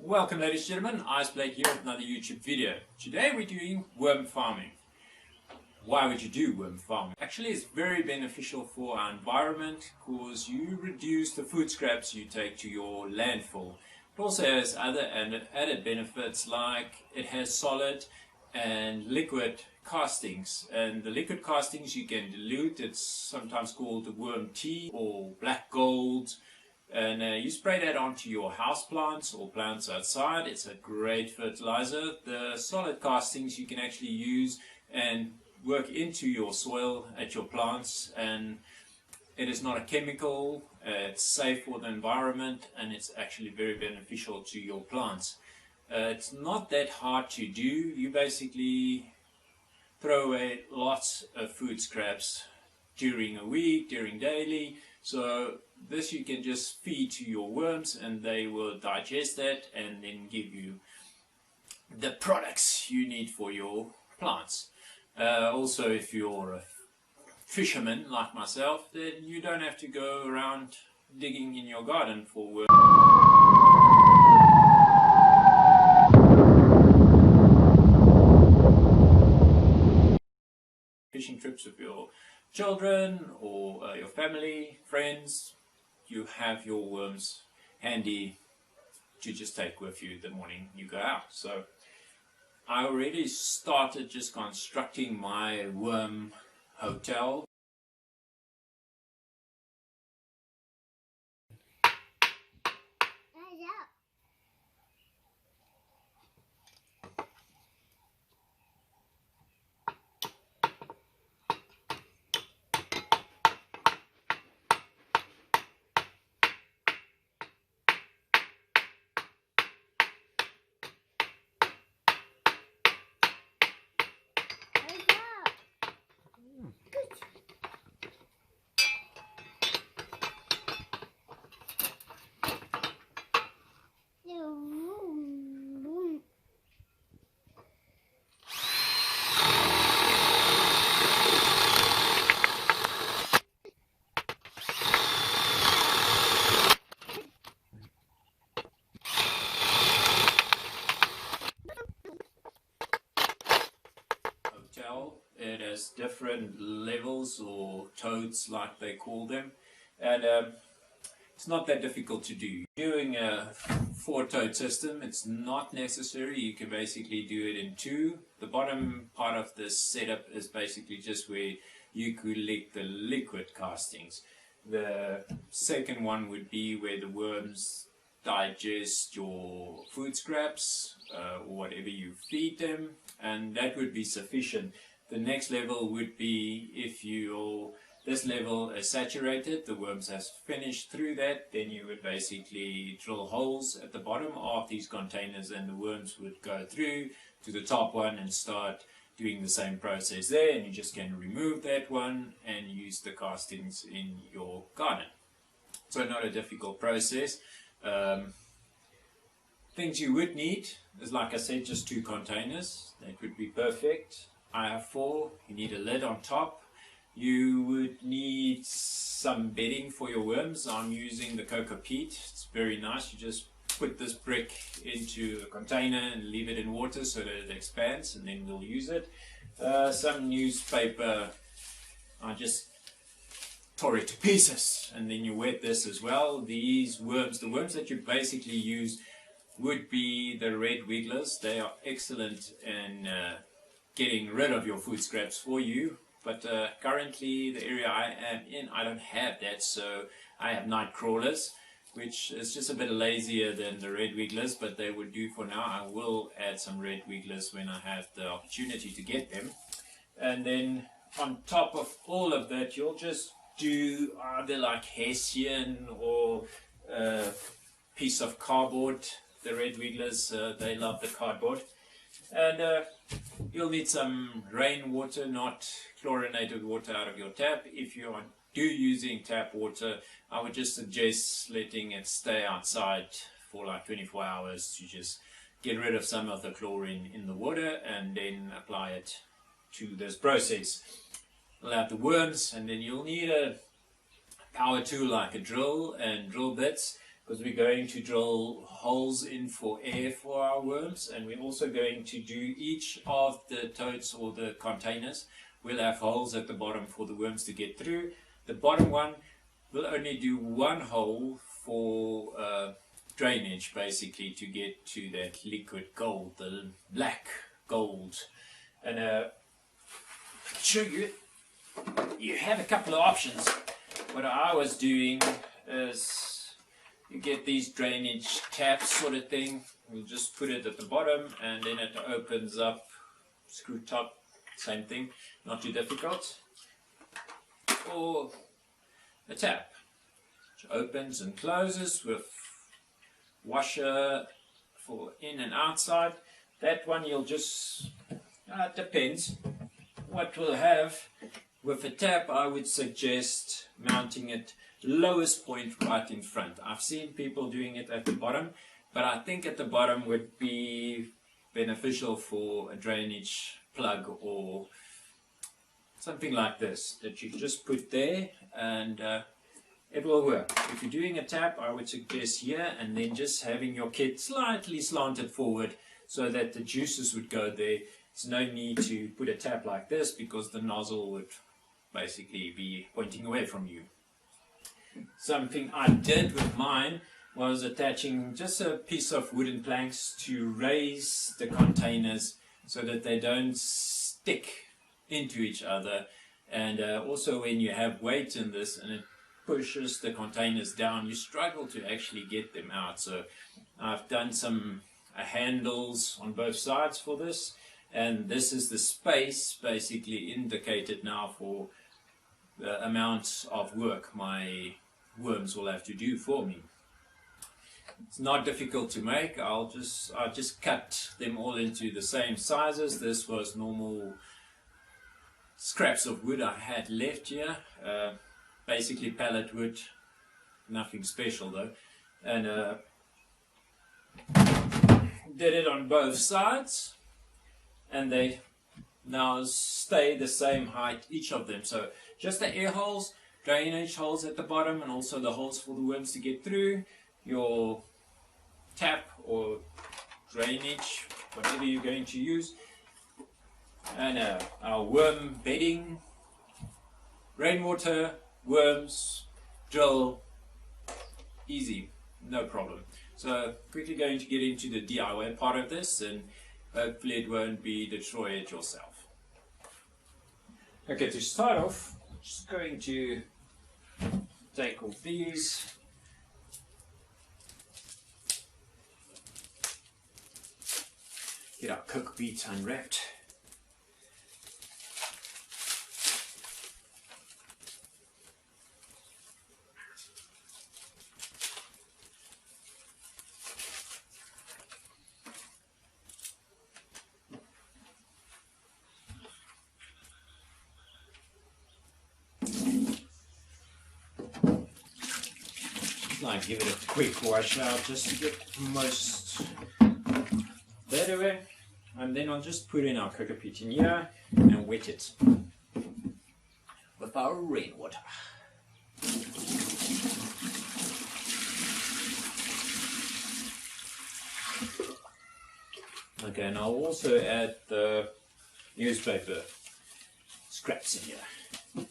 Welcome ladies and gentlemen, Iceblade here with another YouTube video. Today we're doing worm farming. Why would you do worm farming? Actually it's very beneficial for our environment because you reduce the food scraps you take to your landfill. It also has other added benefits like it has solid and liquid castings, and the liquid castings you can dilute. It's sometimes called the worm tea or black gold. And you spray that onto your house plants or plants outside. It's a great fertilizer. The solid castings you can actually use and work into your soil at your plants, and it is not a chemical. It's safe for the environment, and it's actually very beneficial to your plants. It's not that hard to do. You basically throw away lots of food scraps during a week, during daily. So this you can just feed to your worms and they will digest that and then give you the products you need for your plants. Also, if you're a fisherman like myself, then you don't have to go around digging in your garden for worms. Fishing trips with your children or your family, friends, you have your worms handy to just take with you the morning you go out. So I already started just constructing my worm hotel. It has different levels or toads like they call them, and it's not that difficult to do. Doing a 4-toad system, it's not necessary. You can basically do it in 2. The bottom part of this setup is basically just where you collect the liquid castings. The second one would be where the worms digest your food scraps or whatever you feed them, and that would be sufficient. The next level would be if this level is saturated, the worms has finished through that, then you would basically drill holes at the bottom of these containers and the worms would go through to the top one and start doing the same process there, and you just can remove that one and use the castings in your garden. So not a difficult process. Things you would need is, like I said, just 2 containers. That would be perfect. I have 4. You need a lid on top. You would need some bedding for your worms. I'm using the cocoa peat. It's very nice. You just put this brick into a container and leave it in water so that it expands, and then we'll use it. Some newspaper. I just tore it to pieces, and then you wet this as well. These worms, the worms that you basically use would be the red wigglers. They are excellent in getting rid of your food scraps for you, but currently the area I am in, I don't have that, so I have night crawlers, which is just a bit lazier than the red wigglers, but they would do for now. I will add some red wigglers when I have the opportunity to get them. And then on top of all of that, you'll just do either like hessian or a piece of cardboard. The red wigglers, they love the cardboard. And you'll need some rainwater, not chlorinated water out of your tap. If you do using tap water, I would just suggest letting it stay outside for like 24 hours to just get rid of some of the chlorine in the water, and then apply it to this process. You'll have the worms, and then you'll need a power tool like a drill and drill bits. because we're going to drill holes in for air for our worms, and we're also going to do each of the totes or the containers will have holes at the bottom for the worms to get through. The bottom one will only do one hole for drainage, basically, to get to that liquid gold, the black gold. And show you, you have a couple of options. What I was doing is you get these drainage taps sort of thing. You just put it at the bottom and then it opens up, screw top, same thing, not too difficult. Or a tap, which opens and closes with washer for in and outside. That one you'll just, it depends what we'll have. With a tap, I would suggest mounting it lowest point right in front. I've seen people doing it at the bottom, but I think at the bottom would be beneficial for a drainage plug or something like this that you just put there, and it will work. If you're doing a tap, I would suggest here, and then just having your kit slightly slanted forward so that the juices would go there. There's no need to put a tap like this because the nozzle would basically be pointing away from you. Something I did with mine was attaching just a piece of wooden planks to raise the containers so that they don't stick into each other. And also when you have weight in this and it pushes the containers down, you struggle to actually get them out. So I've done some handles on both sides for this, and this is the space basically indicated now for the amount of work my worms will have to do for me. It's not difficult to make. I just cut them all into the same sizes. This was normal scraps of wood I had left here, basically pallet wood, nothing special though, and did it on both sides, and they now stay the same height, each of them. So just the air holes, drainage holes at the bottom, and also the holes for the worms to get through, your tap or drainage, whatever you're going to use, and our worm bedding, rainwater, worms, drill, easy, no problem. So quickly going to get into the DIY part of this, and hopefully it won't be destroy it yourself. Okay, to start off, I'm just going to take off these. Get our cook beets unwrapped. Give it a quick wash out just to get most that away, and then I'll just put in our cocoa peat in here and wet it with our rainwater. Okay, and I'll also add the newspaper scraps in here,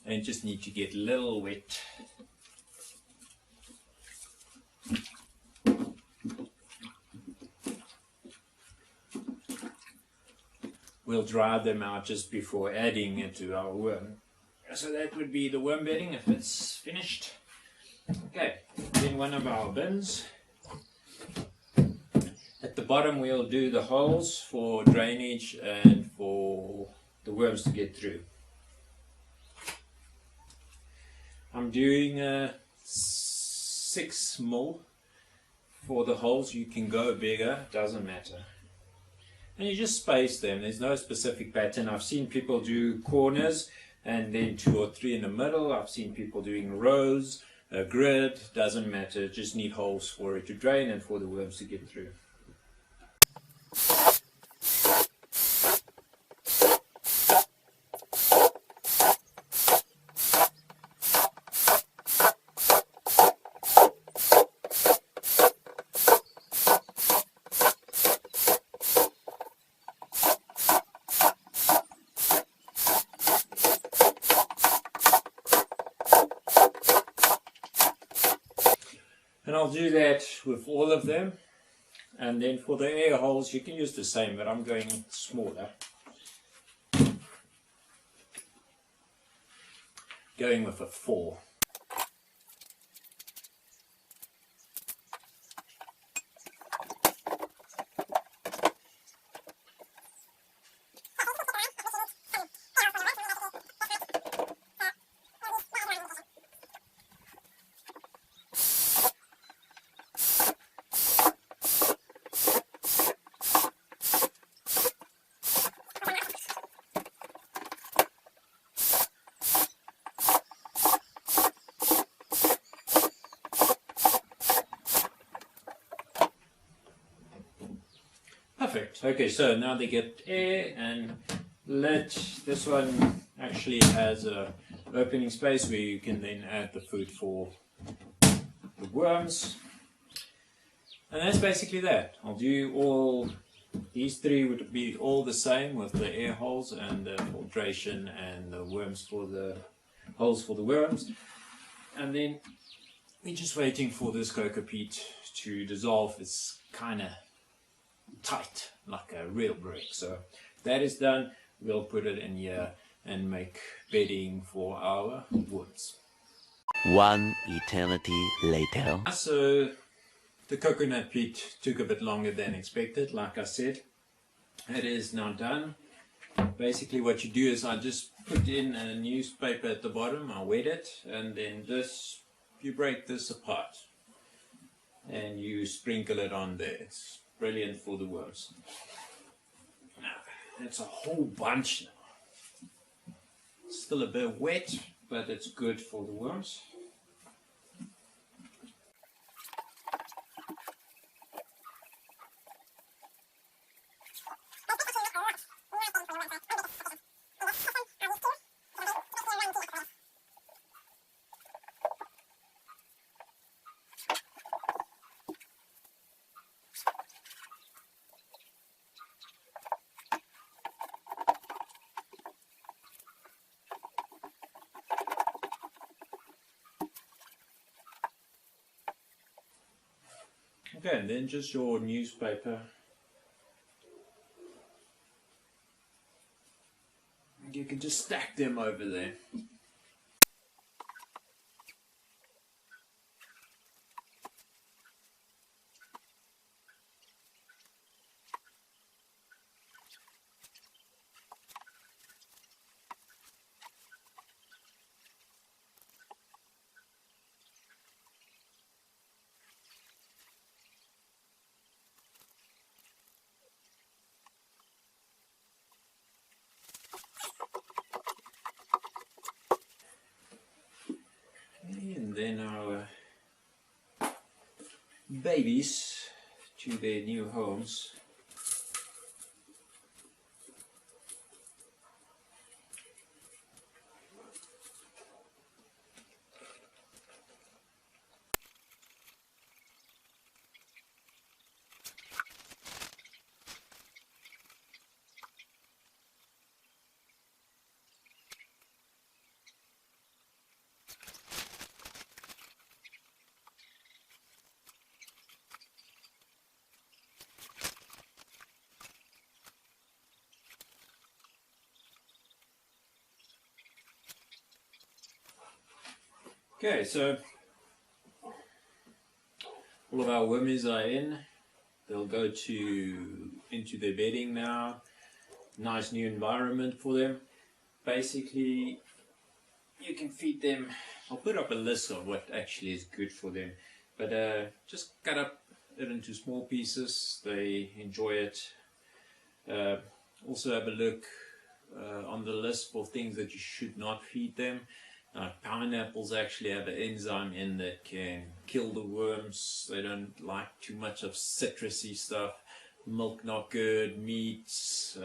and just need to get a little wet. We'll dry them out just before adding it to our worm. So that would be the worm bedding if it's finished. Okay, in one of our bins. At the bottom we'll do the holes for drainage and for the worms to get through. I'm doing a 6 mil for the holes. You can go bigger, doesn't matter. And you just space them. There's no specific pattern. I've seen people do corners and then 2 or 3 in the middle. I've seen people doing rows, a grid, doesn't matter. Just need holes for it to drain and for the worms to get through. I'll do that with all of them. And then for the air holes, you can use the same, but I'm going smaller. Going with a 4. Perfect. Okay, so now they get air and let this one actually has a opening space where you can then add the food for the worms. And that's basically that. I'll do all these 3 would be all the same with the air holes and the filtration and the worms for the holes for the worms. And then we're just waiting for this cocoa peat to dissolve. It's kind of tight, like a real brick. So that is done. We'll put it in here and make bedding for our woods. One eternity later. So the coconut peat took a bit longer than expected. Like I said, it is now done. Basically what you do is I just put in a newspaper at the bottom, I wet it, and then this, you break this apart and you sprinkle it on there. It's brilliant for the worms. Now, it's a whole bunch now. It's still a bit wet, but it's good for the worms. Okay, and then just your newspaper. You can just stack them over there. And then our babies to their new homes. Okay, so all of our wormies are in. They'll go into their bedding now. Nice new environment for them. Basically, you can feed them. I'll put up a list of what actually is good for them. But just cut up it into small pieces. They enjoy it. Also have a look on the list for things that you should not feed them. Pineapples actually have an enzyme in that can kill the worms. They don't like too much of citrusy stuff. Milk not good, meats,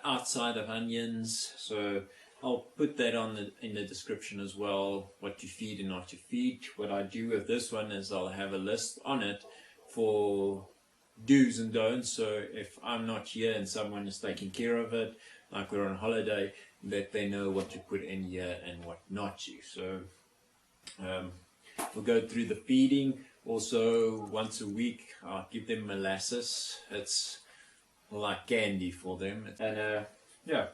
outside of onions. So I'll put that on in the description as well, what to feed and not to feed. What I do with this one is I'll have a list on it for do's and don'ts. So if I'm not here and someone is taking care of it, like we're on holiday, that they know what to put in here and what not to. So we'll go through the feeding. Also, once a week, I'll give them molasses. It's like candy for them. And yeah,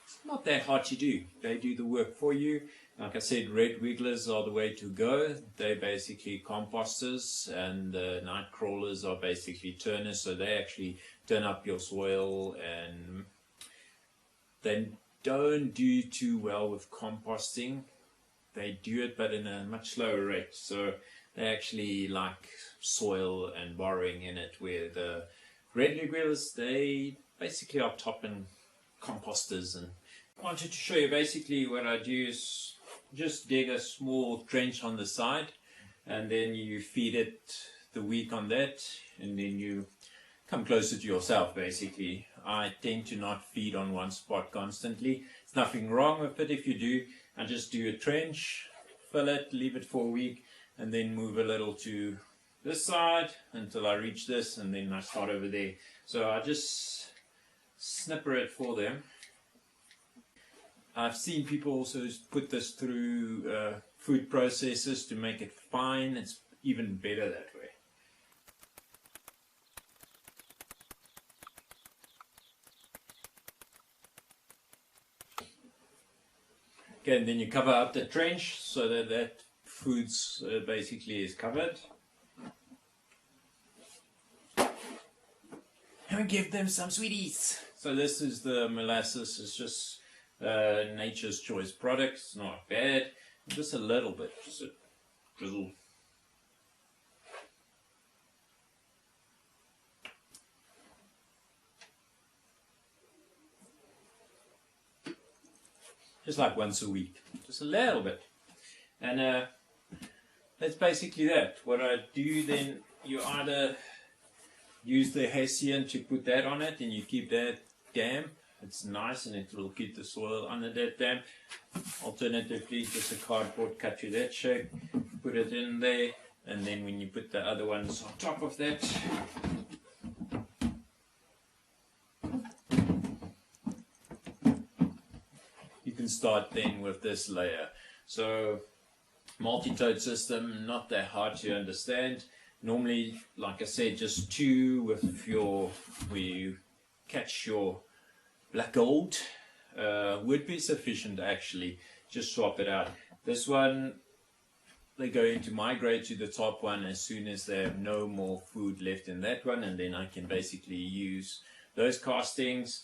it's not that hard to do. They do the work for you. Like I said, red wigglers are the way to go. They're basically composters, and the night crawlers are basically turners. So they actually turn up your soil, and they don't do too well with composting. They do it, but in a much slower rate. So they actually like soil and burrowing in it, where the red wigglers, they basically are topping composters. And I wanted to show you basically what I do is just dig a small trench on the side, and then you feed it the week on that, and then you come closer to yourself basically. I tend to not feed on one spot constantly. There's nothing wrong with it if you do. I just do a trench, fill it, leave it for a week, and then move a little to this side until I reach this, and then I start over there. So I just snipper it for them. I've seen people also put this through food processors to make it fine. It's even better that way. Okay, and then you cover up the trench so that that food's basically is covered. And give them some sweeties. So this is the molasses. It's just Nature's Choice product. It's not bad. Just a little bit, just a drizzle. Just like once a week, just a little bit. And that's basically that. What I do then, you either use the Hessian to put that on it, and you keep that damp. It's nice, and it will keep the soil under that damp. Alternatively, just a cardboard cut to that shape, put it in there, and then when you put the other ones on top of that, you can start then with this layer. So multi-toad system, not that hard to understand. Normally, like I said, just two with your, where you catch your black gold would be sufficient actually. Just swap it out. This one, they're going to migrate to the top one as soon as they have no more food left in that one, and then I can basically use those castings,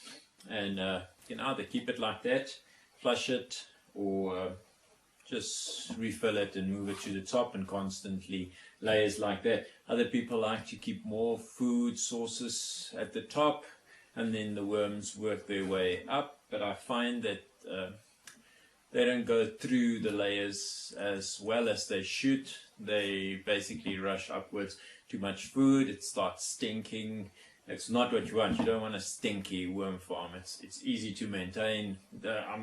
and you can either keep it like that, flush it, or just refill it and move it to the top, and constantly layers like that. Other people like to keep more food sources at the top, and then the worms work their way up, but I find that they don't go through the layers as well as they should. They basically rush upwards. Too much food, it starts stinking. It's not what you want. You don't want a stinky worm farm. It's easy to maintain.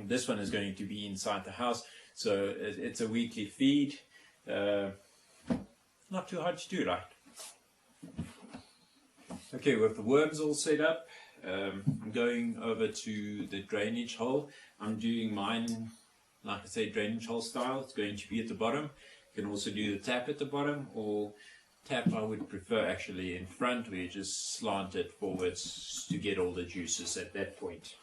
This one is going to be inside the house, so it's a weekly feed. Not too hard to do, right? Okay, with the worms all set up, I'm going over to the drainage hole. I'm doing mine, like I say, drainage hole style. It's going to be at the bottom. You can also do the tap at the bottom, or tap I would prefer actually in front, where you just slant it forwards to get all the juices at that point.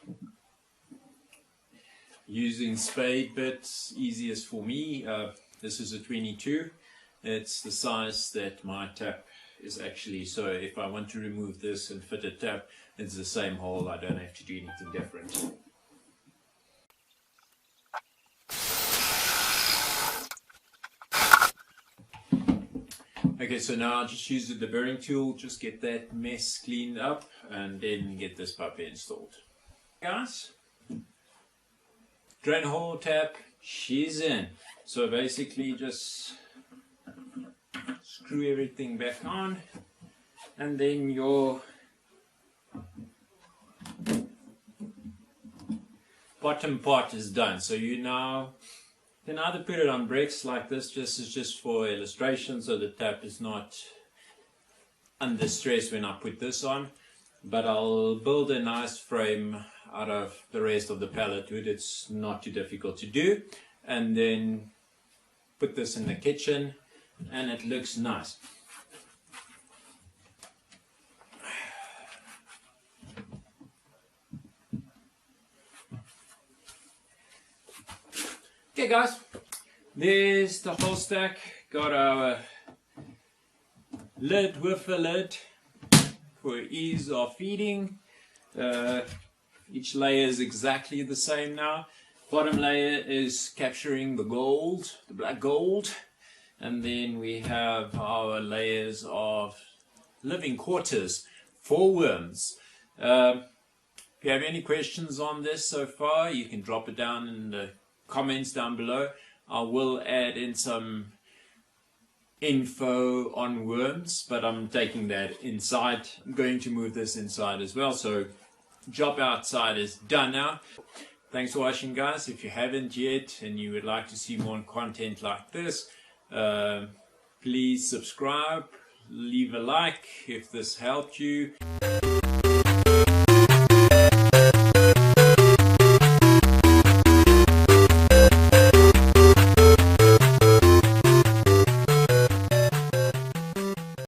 Using spade bits, easiest for me. This is a 22. It's the size that my tap is actually, so if I want to remove this and fit a tap, it's the same hole. I don't have to do anything different. Okay, so now I'll just use the burring tool, just get that mess cleaned up, and then get this puppy installed. Guys, drain hole tap, she's in. So basically just screw everything back on, and then your bottom part is done. So you now can either put it on bricks like this. This is just for illustration, so the tap is not under stress when I put this on. But I'll build a nice frame out of the rest of the pallet wood. It's not too difficult to do. And then put this in the kitchen, and it looks nice. Okay guys, there's the whole stack. Got our lid with a lid for ease of feeding. Each layer is exactly the same now. Bottom layer is capturing the gold, the black gold. And then we have our layers of living quarters for worms. If you have any questions on this so far, you can drop it down in the comments down below. I will add in some info on worms, but I'm taking that inside. I'm going to move this inside as well. So job outside is done now. Thanks for watching guys. If you haven't yet and you would like to see more content like this, please subscribe, leave a like if this helped you.